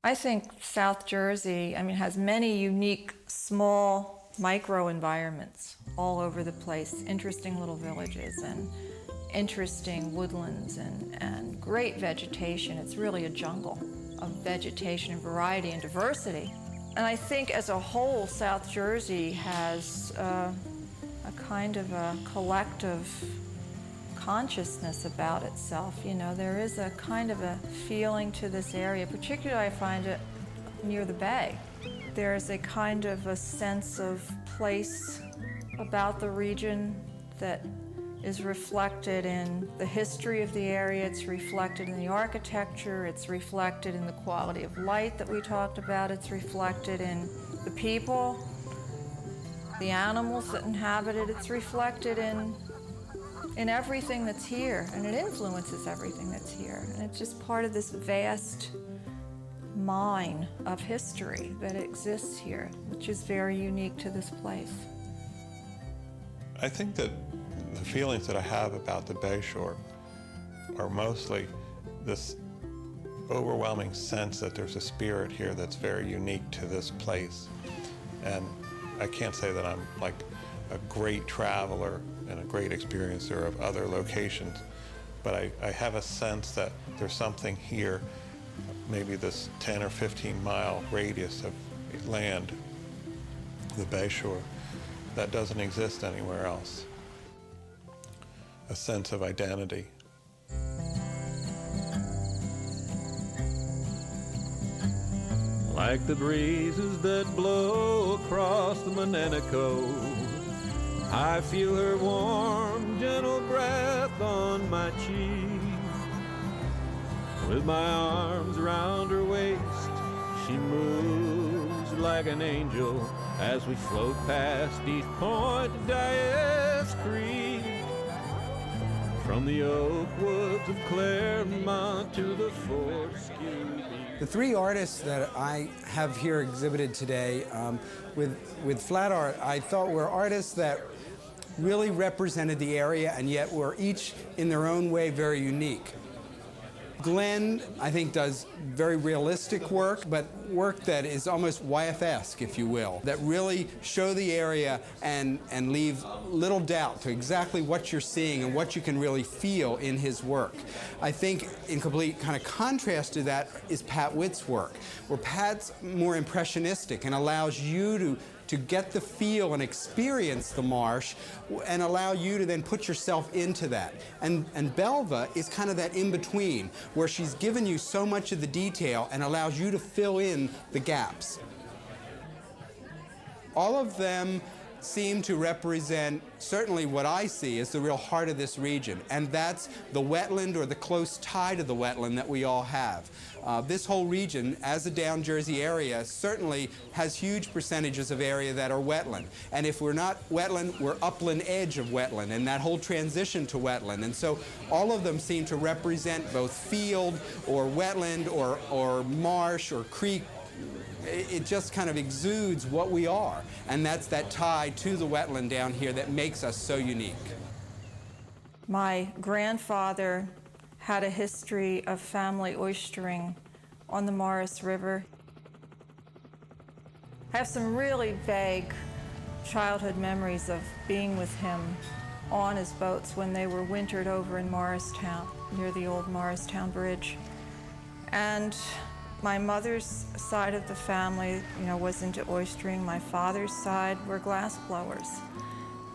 I think South Jersey, has many unique, small, micro environments all over the place, interesting little villages and interesting woodlands and great vegetation. It's really a jungle of vegetation and variety and diversity. And I think as a whole, South Jersey has a kind of a collective consciousness about itself. There is a kind of a feeling to this area, particularly I find it near the bay. There's a kind of a sense of place about the region that is reflected in the history of the area, it's reflected in the architecture, it's reflected in the quality of light that we talked about, it's reflected in the people, the animals that inhabit it, it's reflected in everything that's here, and it influences everything that's here. And it's just part of this vast mine of history that exists here, which is very unique to this place. I think that the feelings that I have about the Bayshore are mostly this overwhelming sense that there's a spirit here that's very unique to this place. And I can't say that I'm like a great traveler and a great experiencer of other locations, but I have a sense that there's something here, maybe this 10 or 15 mile radius of land, the Bayshore, that doesn't exist anywhere else. A sense of identity. Like the breezes that blow across the Monenico, I feel her warm, gentle breath on my cheek. With my arms around her waist, she moves like an angel as we float past East Point to Dias Creek. From the oak woods of Claremont to the Fortescue. The three artists that I have here exhibited today with flat art, I thought were artists that really represented the area and yet were each in their own way very unique. Glenn, I think, does very realistic work, but work that is almost Wyeth-esque, if you will, that really show the area and leave little doubt to exactly what you're seeing and what you can really feel in his work. I think in complete kind of contrast to that is Pat Witt's work, where Pat's more impressionistic and allows you to get the feel and experience the marsh and allow you to then put yourself into that. And Belva is kind of that in-between, where she's given you so much of the detail and allows you to fill in the gaps. All of them seem to represent certainly what I see as the real heart of this region, and that's the wetland or the close tie to the wetland that we all have. This whole region, as a down Jersey area, certainly has huge percentages of area that are wetland. And if we're not wetland, we're upland edge of wetland, and that whole transition to wetland. And so all of them seem to represent both field or wetland or marsh or creek. It just kind of exudes what we are, and that's that tie to the wetland down here that makes us so unique. My grandfather had a history of family oystering on the Morris River. I have some really vague childhood memories of being with him on his boats when they were wintered over in Morristown, near the old Morristown Bridge. And my mother's side of the family, was into oystering. My father's side were glass blowers.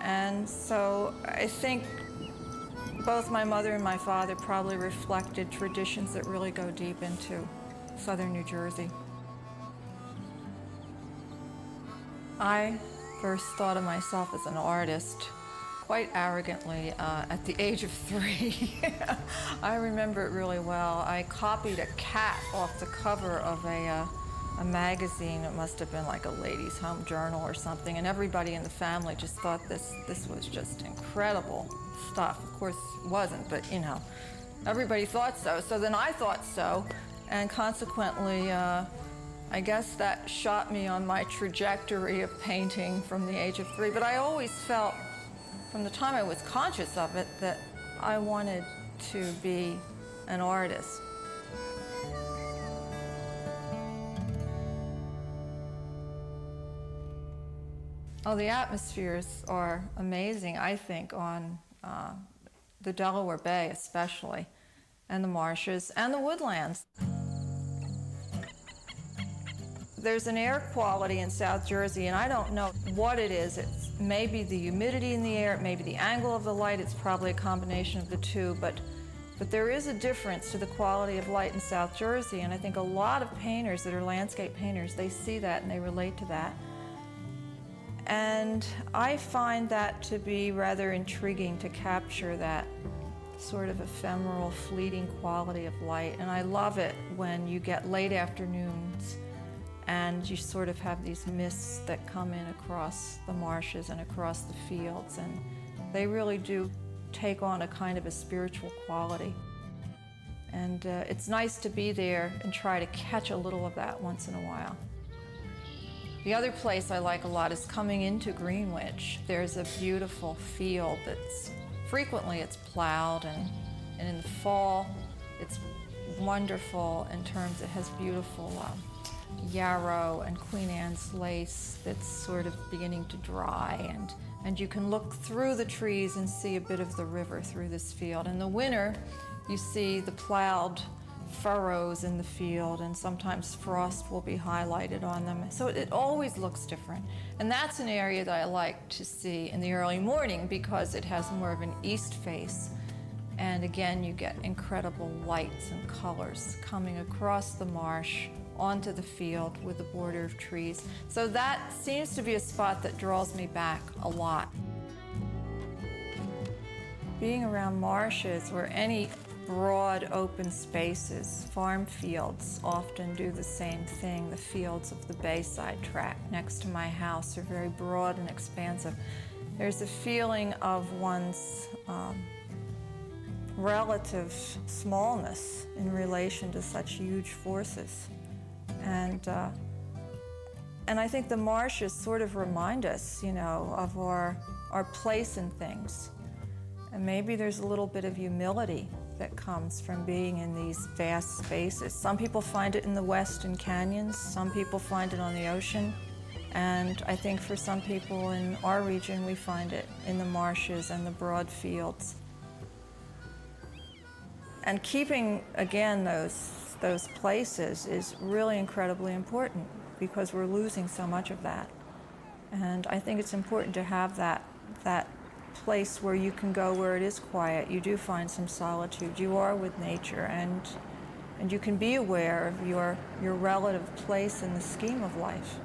And so I think both my mother and my father probably reflected traditions that really go deep into southern New Jersey. I first thought of myself as an artist quite arrogantly at the age of 3. I remember it really well. I copied a cat off the cover of a magazine. It must have been like a ladies' home journal or something, and everybody in the family just thought this was just incredible stuff. Of course it wasn't, but everybody thought so. So then I thought so, and consequently I guess that shot me on my trajectory of painting from the age of 3. But I always felt, from the time I was conscious of it, that I wanted to be an artist. Oh, the atmospheres are amazing, I think, on the Delaware Bay especially, and the marshes and the woodlands. There's an air quality in South Jersey, and I don't know what it is. It's maybe the humidity in the air, it may be the angle of the light, it's probably a combination of the two, but there is a difference to the quality of light in South Jersey, and I think a lot of painters that are landscape painters, they see that and they relate to that. And I find that to be rather intriguing, to capture that sort of ephemeral, fleeting quality of light. And I love it when you get late afternoons and you sort of have these mists that come in across the marshes and across the fields, and they really do take on a kind of a spiritual quality. And it's nice to be there and try to catch a little of that once in a while. The other place I like a lot is coming into Greenwich. There's a beautiful field that's frequently it's plowed, and in the fall it's wonderful in terms it has beautiful yarrow and Queen Anne's lace that's sort of beginning to dry, and you can look through the trees and see a bit of the river through this field. In the winter you see the plowed furrows in the field, and sometimes frost will be highlighted on them. So it always looks different. And that's an area that I like to see in the early morning because it has more of an east face. And again, you get incredible lights and colors coming across the marsh onto the field with a border of trees. So that seems to be a spot that draws me back a lot. Being around marshes or any broad open spaces, farm fields often do the same thing. The fields of the Bayside tract next to my house are very broad and expansive. There's a feeling of one's relative smallness in relation to such huge forces. And I think the marshes sort of remind us, you know, of our place in things. And maybe there's a little bit of humility that comes from being in these vast spaces. Some people find it in the western canyons, some people find it on the ocean, and I think for some people in our region, we find it in the marshes and the broad fields. And keeping, again, those places is really incredibly important because we're losing so much of that. And I think it's important to have that place where you can go where it is quiet. You do find some solitude. You are with nature, and you can be aware of your relative place in the scheme of life.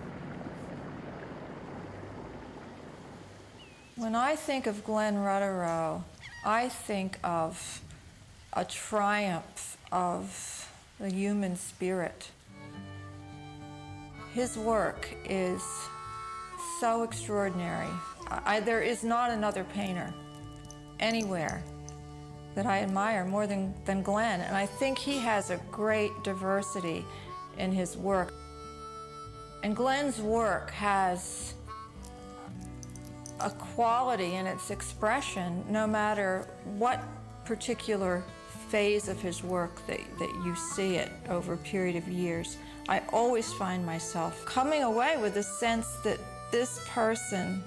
When I think of Glen Rudderow, I think of a triumph of the human spirit. His work is so extraordinary. There is not another painter anywhere that I admire more than Glen, and I think he has a great diversity in his work. And Glen's work has a quality in its expression no matter what particular phase of his work that you see it over a period of years. I always find myself coming away with a sense that this person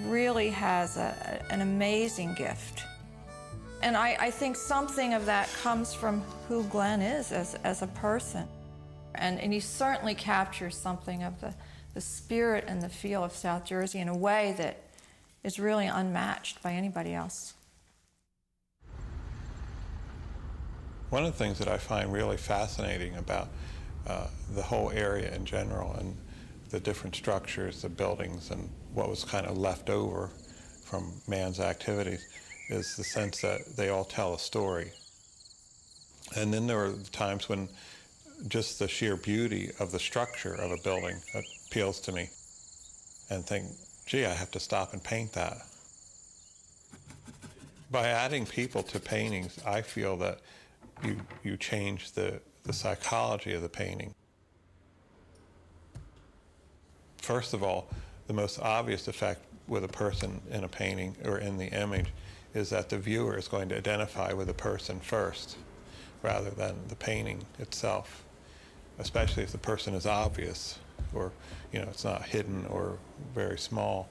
really has an amazing gift. And I think something of that comes from who Glen is as a person. And he certainly captures something of the spirit and the feel of South Jersey in a way that is really unmatched by anybody else. One of the things that I find really fascinating about the whole area in general and the different structures, the buildings, and what was kind of left over from man's activities is the sense that they all tell a story. And then there are times when just the sheer beauty of the structure of a building appeals to me and think, gee, I have to stop and paint that. By adding people to paintings, I feel that you change the psychology of the painting. First of all, the most obvious effect with a person in a painting or in the image is that the viewer is going to identify with the person first rather than the painting itself, especially if the person is obvious. or it's not hidden or very small.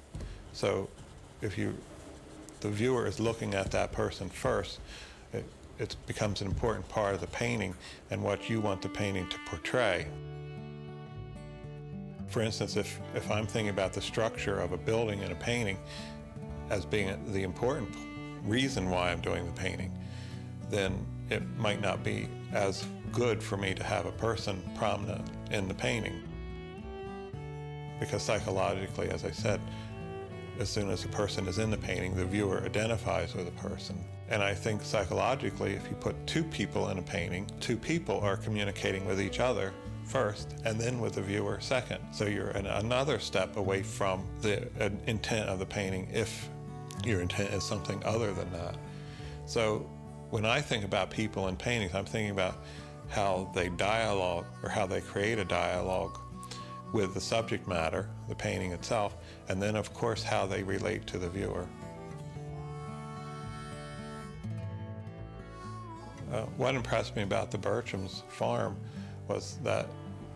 So if the viewer is looking at that person first, it becomes an important part of the painting and what you want the painting to portray. For instance, if I'm thinking about the structure of a building in a painting as being the important reason why I'm doing the painting, then it might not be as good for me to have a person prominent in the painting. Because psychologically, as I said, as soon as a person is in the painting, the viewer identifies with the person. And I think psychologically, if you put two people in a painting, two people are communicating with each other first, and then with the viewer second. So you're another step away from the intent of the painting if your intent is something other than that. So when I think about people in paintings, I'm thinking about how they dialogue or how they create a dialogue with the subject matter, the painting itself, and then of course how they relate to the viewer. What impressed me about the Bertram's farm was that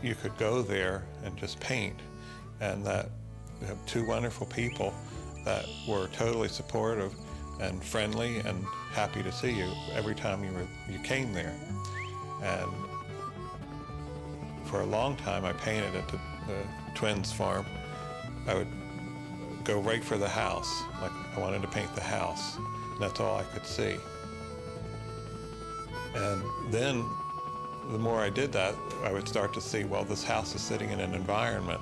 you could go there and just paint, and that you have two wonderful people that were totally supportive and friendly and happy to see you every time you came there. And for a long time I painted at the twins' farm. I would go right for the house, like I wanted to paint the house, and that's all I could see. And then the more I did that, I would start to see, well, this house is sitting in an environment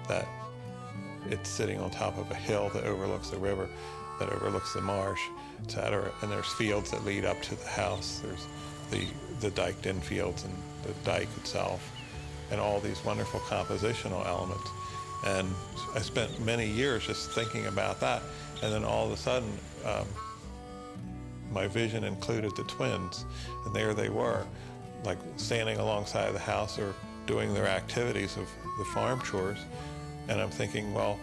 that it's sitting on top of a hill that overlooks the river, that overlooks the marsh, etc. And there's fields that lead up to the house. There's the diked-in fields and the dike itself, and all these wonderful compositional elements. And I spent many years just thinking about that, and then all of a sudden, my vision included the twins, and there they were, like standing alongside of the house or doing their activities of the farm chores. And I'm thinking, well,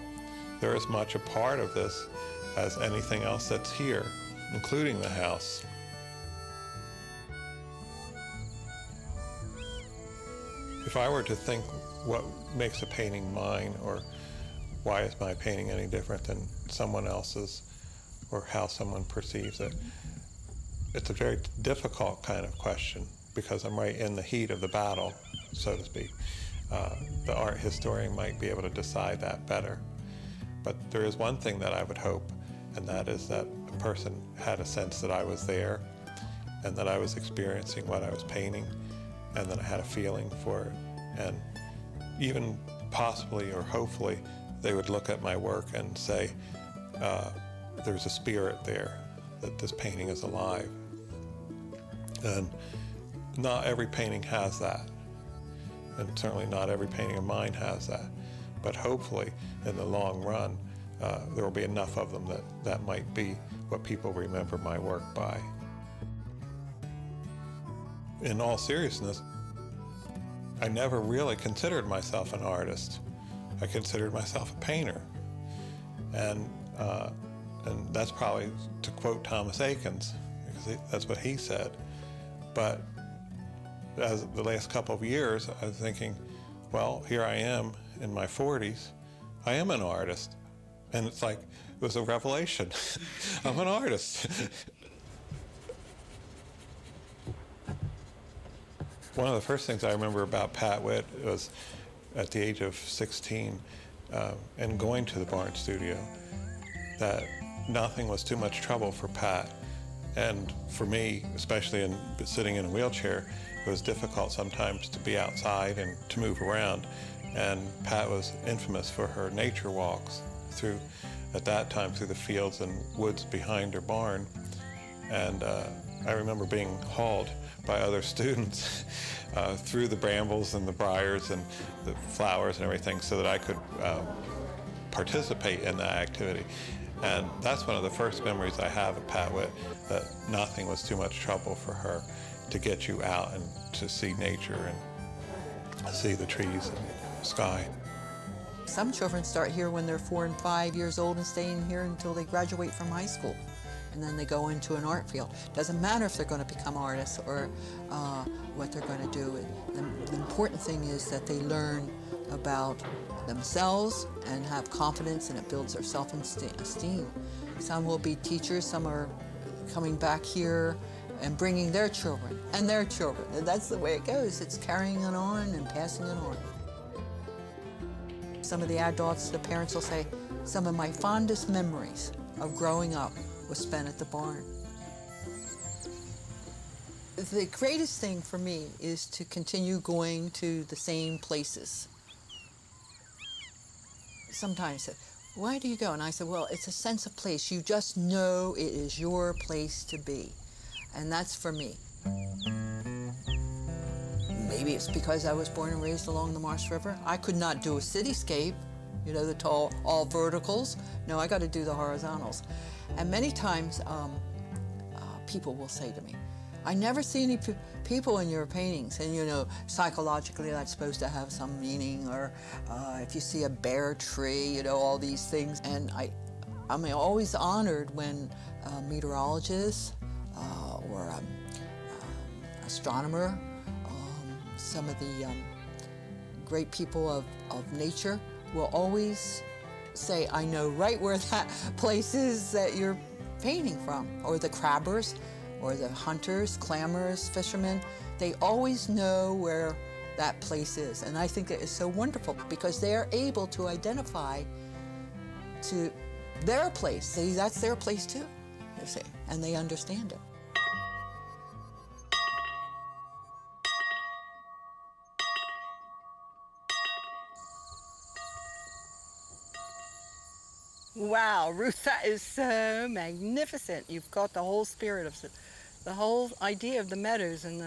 they're as much a part of this as anything else that's here, including the house. If I were to think what makes a painting mine, or why is my painting any different than someone else's, or how someone perceives it, it's a very difficult kind of question, because I'm right in the heat of the battle, so to speak. The art historian might be able to decide that better. But there is one thing that I would hope, and that is that a person had a sense that I was there, and that I was experiencing what I was painting, and that I had a feeling for it. And even possibly or hopefully, they would look at my work and say, there's a spirit there, that this painting is alive. And not every painting has that. And certainly not every painting of mine has that. But hopefully, in the long run, there will be enough of them that might be what people remember my work by. In all seriousness, I never really considered myself an artist. I considered myself a painter. And that's probably to quote Thomas Akins, because that's what he said. But as the last couple of years, I was thinking, well, here I am in my 40s. I am an artist. And it's like, it was a revelation. I'm an artist. One of the first things I remember about Pat Witt was at the age of 16 and going to the Barn Studio, that nothing was too much trouble for Pat. And for me, especially sitting in a wheelchair, it was difficult sometimes to be outside and to move around. And Pat was infamous for her nature walks at that time, through the fields and woods behind her barn. And I remember being hauled by other students through the brambles and the briars and the flowers and everything, so that I could participate in that activity. And that's one of the first memories I have of Pat Witt, that nothing was too much trouble for her to get you out and to see nature and see the trees and the sky. Some children start here when they're 4 and 5 years old and stay in here until they graduate from high school. And then they go into an art field. Doesn't matter if they're going to become artists or what they're going to do. The important thing is that they learn about themselves and have confidence, and it builds their self-esteem. Some will be teachers, some are coming back here and bringing their children and their children. And that's the way it goes. It's carrying it on and passing it on. Some of the adults, the parents will say, some of my fondest memories of growing up was spent at the barn. The greatest thing for me is to continue going to the same places. Sometimes, why do you go? And I said, well, it's a sense of place. You just know it is your place to be. And that's for me. Maybe it's because I was born and raised along the Marsh River. I could not do a cityscape, you know, the tall, all verticals. No, I got to do the horizontals. And many times, people will say to me, I never see any people in your paintings. And you know, psychologically that's supposed to have some meaning, or if you see a bare tree, you know, all these things. And I'm always honored when meteorologists or astronomer, some of the great people of nature will always say, I know right where that place is that you're painting from, or the crabbers, or the hunters, clammers, fishermen. They always know where that place is. And I think that is so wonderful because they're able to identify to their place. See, that's their place too, you see, and they understand it. Wow, Ruth, that is so magnificent. You've got the whole spirit of it, the whole idea of the meadows, and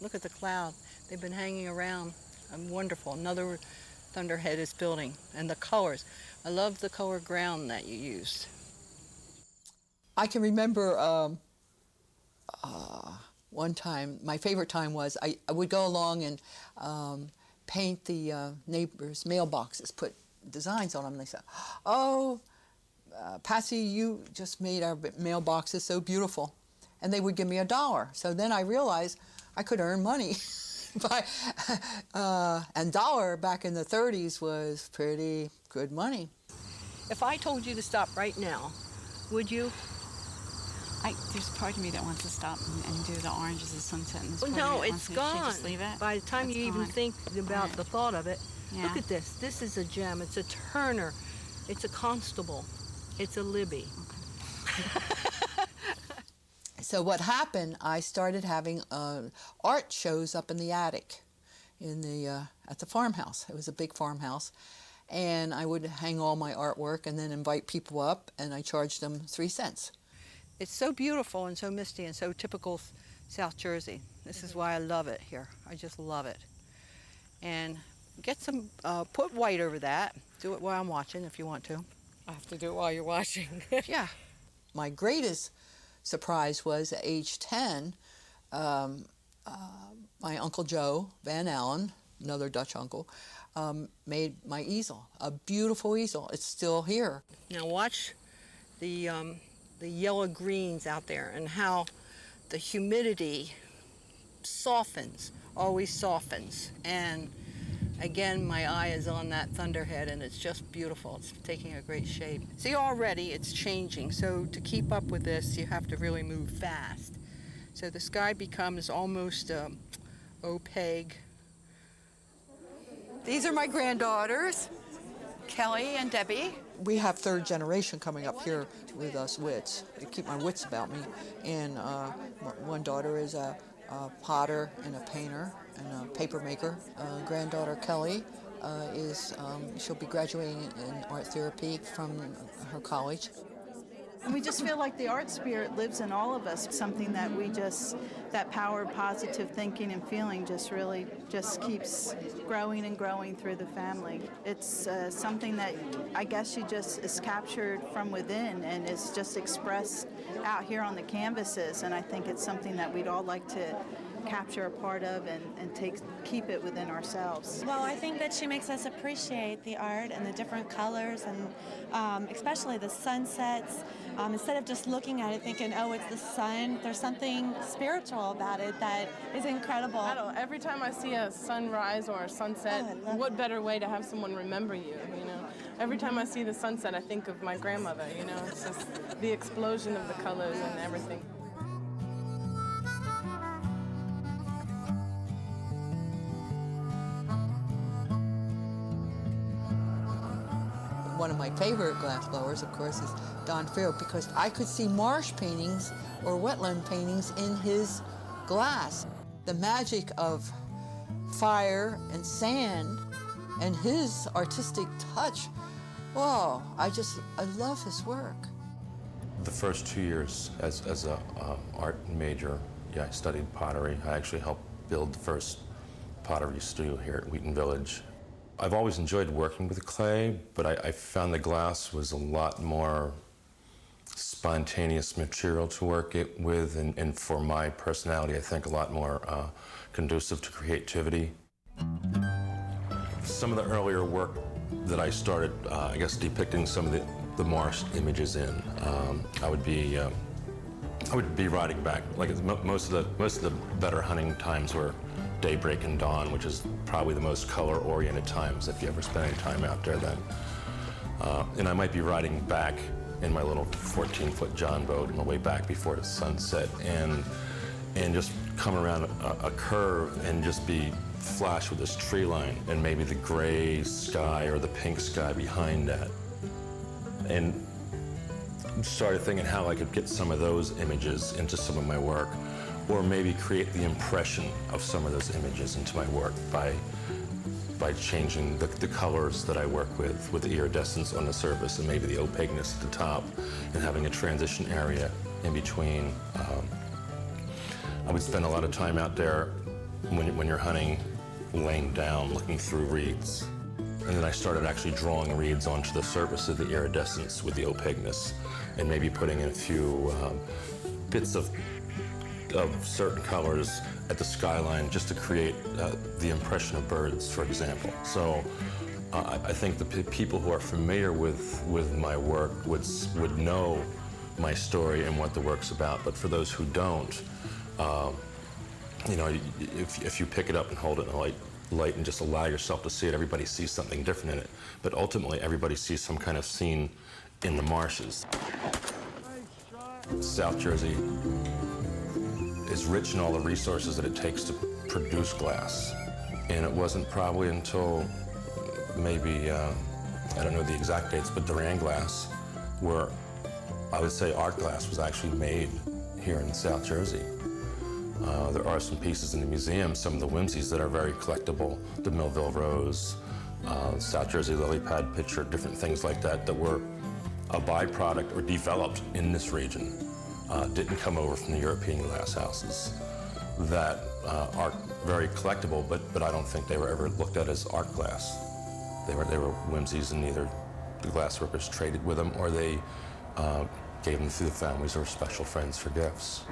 look at the cloud. They've been hanging around. Wonderful. Another thunderhead is building, and the colors. I love the color ground that you used. I can remember one time, my favorite time was I would go along and paint the neighbors' mailboxes, put designs on them. They said, oh, Patsy, you just made our mailboxes so beautiful. And they would give me $1. So then I realized I could earn money. And $1 back in the 30s was pretty good money. If I told you to stop right now, would you? There's part of me that wants to stop and do the oranges of sunset. And there's part No, of me that it's wants to gone. just leave it. By the time It's you even gone. think about Right. the thought of it, Yeah. look at this. This is a gem. It's a Turner. It's a Constable. It's a Libby. So what happened, I started having art shows up in the attic at the farmhouse. It was a big farmhouse. And I would hang all my artwork and then invite people up, and I charged them 3 cents. It's so beautiful and so misty and so typical South Jersey. This is why I love it here. I just love it. And get some, put white over that. Do it while I'm watching if you want to. I have to do it while you're watching. Yeah. My greatest surprise was at age 10, my Uncle Joe Van Allen, another Dutch uncle, made my easel, a beautiful easel. It's still here. Now watch the yellow greens out there and how the humidity softens, always softens. And again, my eye is on that thunderhead, and it's just beautiful. It's taking a great shape. See, already it's changing. So to keep up with this, you have to really move fast. So the sky becomes almost opaque. These are my granddaughters, Kelly and Debbie. We have third generation coming up here with us Witts. I keep my wits about me. And one daughter is a potter and a painter and a paper maker. Granddaughter Kelly she'll be graduating in art therapy from her college. And we just feel like the art spirit lives in all of us, something that that power of positive thinking and feeling just really just keeps growing and growing through the family. It's something that I guess she just is captured from within and is just expressed out here on the canvases, and I think it's something that we'd all like to capture a part of and keep it within ourselves. Well, I think that she makes us appreciate the art and the different colors, and especially the sunsets. Instead of just looking at it thinking, oh, it's the sun, there's something spiritual about it that is incredible. I don't know, every time I see a sunrise or a sunset, what better way to have someone remember you, you know? Every time I see the sunset, I think of my grandmother, you know? It's just the explosion of the colors and everything. One of my favorite glass blowers, of course, is Don Friel, because I could see marsh paintings or wetland paintings in his glass. The magic of fire and sand and his artistic touch, whoa, I love his work. The first 2 years as a art major, I studied pottery. I actually helped build the first pottery studio here at Wheaton Village. I've always enjoyed working with clay, but I found the glass was a lot more spontaneous material to work it with, and for my personality, I think a lot more conducive to creativity. Some of the earlier work that I started, I guess, depicting some of the marsh images in, I would be riding back. Like most of the better hunting times were daybreak and dawn, which is probably the most color-oriented times if you ever spend any time out there then. And I might be riding back in my little 14-foot John boat on the way back before the sunset, and just come around a curve and just be flashed with this tree line and maybe the gray sky or the pink sky behind that. And started thinking how I could get some of those images into some of my work, or maybe create the impression of some of those images into my work by changing the colors that I work with the iridescence on the surface and maybe the opaqueness at the top, and having a transition area in between. I would spend a lot of time out there when you're hunting, laying down, looking through reeds. And then I started actually drawing reeds onto the surface of the iridescence with the opaqueness, and maybe putting in a few bits of certain colors at the skyline just to create the impression of birds, for example. So I think the people who are familiar with my work would know my story and what the work's about. But for those who don't, you know, if you pick it up and hold it in a light and just allow yourself to see it, everybody sees something different in it. But ultimately, everybody sees some kind of scene in the marshes. South Jersey is rich in all the resources that it takes to produce glass. And it wasn't probably until maybe, I don't know the exact dates, but Durand glass, where I would say art glass was actually made here in South Jersey. There are some pieces in the museum, some of the whimsies that are very collectible, the Millville Rose, South Jersey lily pad pitcher, different things like that that were a byproduct or developed in this region. Didn't come over from the European glass houses that are very collectible, but I don't think they were ever looked at as art glass. They were whimsies, and either the glassworkers traded with them or they gave them to the families or special friends for gifts.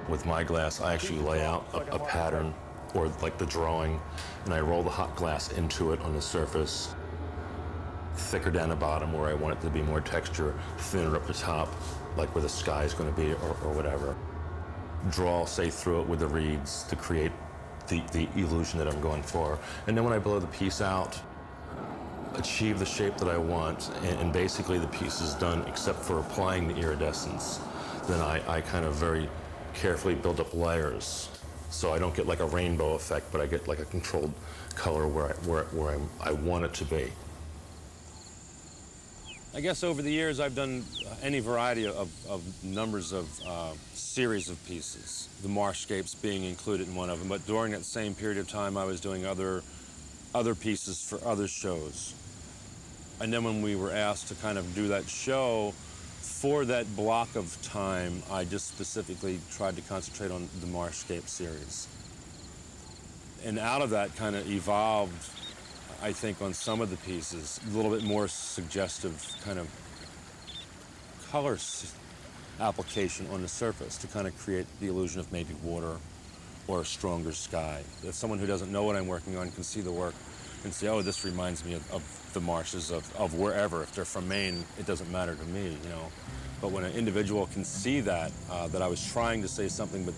With my glass, I actually lay out a pattern, or like the drawing, and I roll the hot glass into it on the surface, thicker down the bottom where I want it to be more texture, thinner up the top, like where the sky is going to be or whatever. Draw, say, through it with the reeds to create the illusion that I'm going for. And then when I blow the piece out, achieve the shape that I want, and basically the piece is done except for applying the iridescence. Then I kind of very carefully build up layers, so I don't get like a rainbow effect, but I get like a controlled color where I want it to be. I guess over the years I've done any variety of numbers of series of pieces, the marscapes being included in one of them, but during that same period of time I was doing other pieces for other shows. And then when we were asked to kind of do that show, for that block of time, I just specifically tried to concentrate on the marscape series. And out of that kind of evolved, I think, on some of the pieces, a little bit more suggestive kind of color application on the surface to kind of create the illusion of maybe water or a stronger sky. That someone who doesn't know what I'm working on can see the work and say, oh, this reminds me of the marshes of wherever. If they're from Maine, it doesn't matter to me, you know. But when an individual can see that, that I was trying to say something, but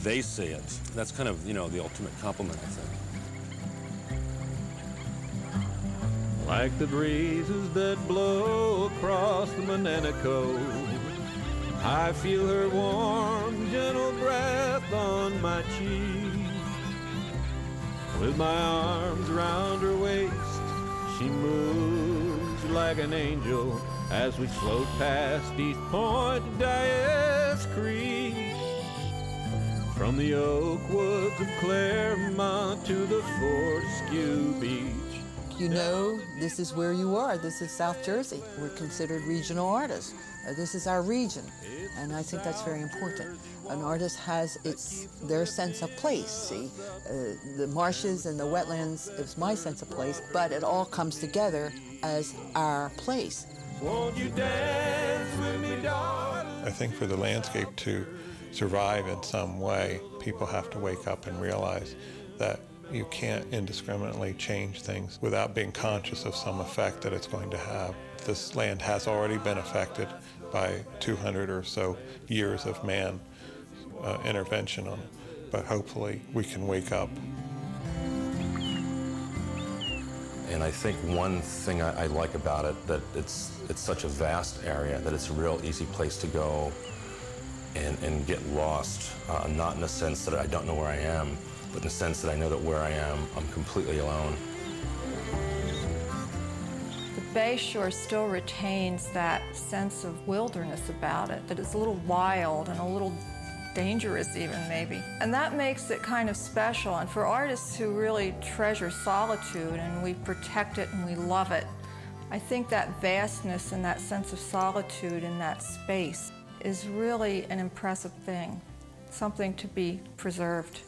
they see it, that's kind of, you know, the ultimate compliment, I think. Like the breezes that blow across the Mananico, I feel her warm, gentle breath on my cheek. With my arms around her waist, she moves like an angel as we float past East Point to Dias Creek. From the oak woods of Claremont to the Fortescue Beach. You know, this is where you are. This is South Jersey. We're considered regional artists. This is our region, and I think that's very important. An artist has their sense of place. See, the marshes and the wetlands is my sense of place, but it all comes together as our place. Won't you dance with me, darling? I think for the landscape to survive in some way, people have to wake up and realize that you can't indiscriminately change things without being conscious of some effect that it's going to have. This land has already been affected by 200 or so years of man intervention on it, but hopefully we can wake up. And I think one thing I like about it, that it's such a vast area, that it's a real easy place to go and get lost, not in the sense that I don't know where I am, but in the sense that I know that where I am, I'm completely alone. The Bayshore still retains that sense of wilderness about it, that it's a little wild and a little dangerous even, maybe. And that makes it kind of special. And for artists who really treasure solitude and we protect it and we love it, I think that vastness and that sense of solitude in that space is really an impressive thing, something to be preserved.